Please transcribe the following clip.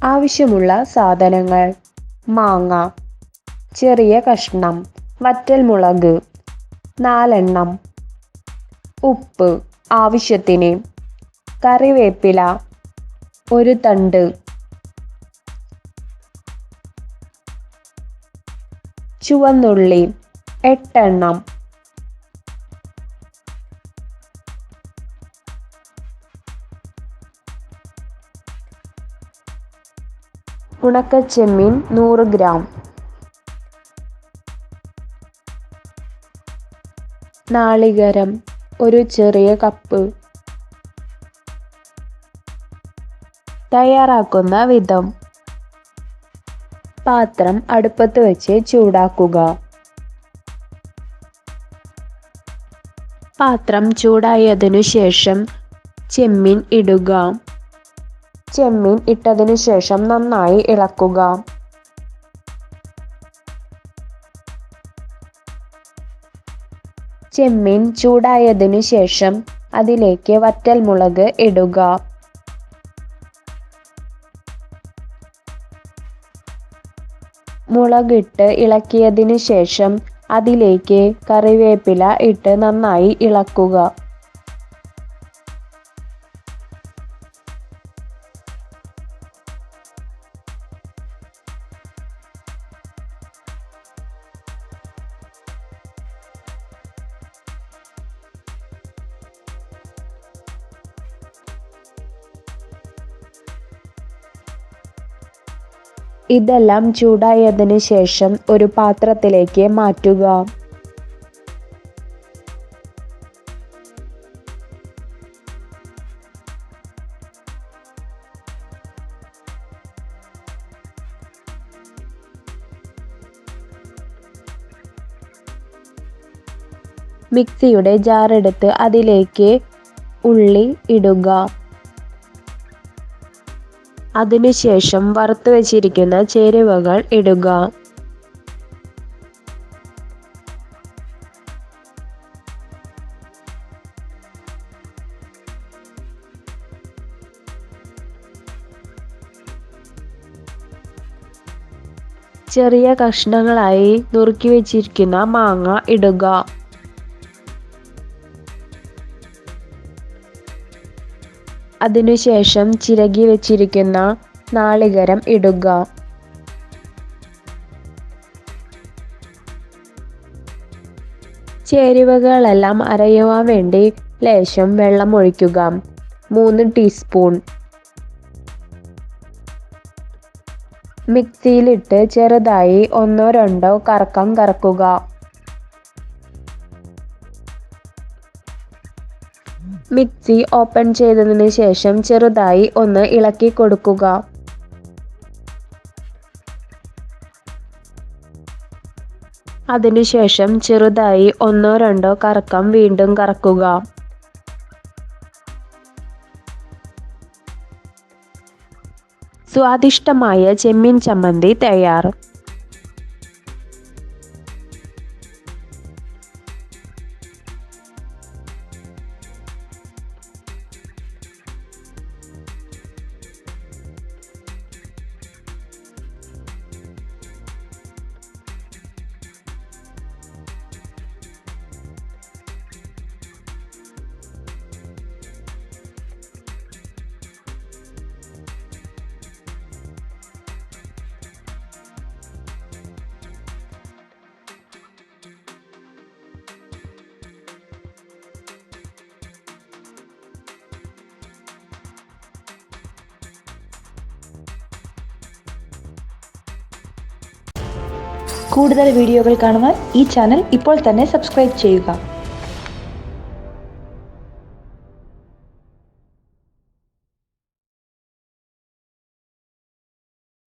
ആവശ്യമുള്ള സാധനങ്ങൾ: മാങ്ങ, ചെറിയ കഷ്ണം, വറ്റൽമുളക് 4 എണ്ണം, ഉപ്പ് ആവശ്യത്തിന്, കറിവേപ്പില 1 തണ്ട്, ചുവന്നുള്ളി 8 എണ്ണം, ഉണക്ക ചെമ്മീൻ 100 ഗ്രാം, നാളികേരം 1 ചെറിയ കപ്പ്. തയ്യാറാക്കുന്ന വിധം: പാത്രം അടുപ്പത്ത് വെച്ച് ചൂടാക്കുക. പാത്രം ചൂടായതിനു ശേഷം ചെമ്മീൻ ഇടുക. ചെമ്മീൻ ഇട്ടതിനു ശേഷം നന്നായി ഇളക്കുക. ചെമ്മീൻ ചൂടായതിനു ശേഷം അതിലേക്ക് വറ്റൽമുളക് ഇടുക. മുളകിട്ട് ഇളക്കിയതിനു ശേഷം അതിലേക്ക് കറിവേപ്പില ഇട്ട് നന്നായി ഇളക്കുക. ഇതെല്ലാം ചൂടായതിനു ശേഷം ഒരു പാത്രത്തിലേക്ക് മാറ്റുക. മിക്സിയുടെ ജാറെടുത്ത് അതിലേക്ക് ഉള്ളി ഇടുക. അതിനുശേഷം വറുത്ത് വെച്ചിരിക്കുന്ന ചേരുവകൾ ഇടുക. ചെറിയ കഷ്ണങ്ങളായി നുറുക്കി വെച്ചിരിക്കുന്ന മാങ്ങ ഇടുക. അതിനുശേഷം ചിരകി വെച്ചിരിക്കുന്ന നാളികേരം ഇടുക. ചേരുവകളെല്ലാം അരയുവാൻ വേണ്ടി ലേശം വെള്ളം ഒഴിക്കുക. 3 ടീസ്പൂൺ. മിക്സിയിലിട്ട് ചെറുതായി 1-2 കറക്കം കറക്കുക. മിക്സി ഓപ്പൺ ചെയ്തതിന് ശേഷം ചെറുതായി ഒന്ന് ഇളക്കി കൊടുക്കുക. അതിനുശേഷം ചെറുതായി 1-2 കറക്കം വീണ്ടും കറക്കുക. സ്വാദിഷ്ടമായ ചെമ്മീൻ ചമ്മന്തി തയ്യാർ. കൂടുതൽ വീഡിയോകൾ കാണുവാൻ ഈ ചാനൽ ഇപ്പോൾ തന്നെ സബ്സ്ക്രൈബ് ചെയ്യുക.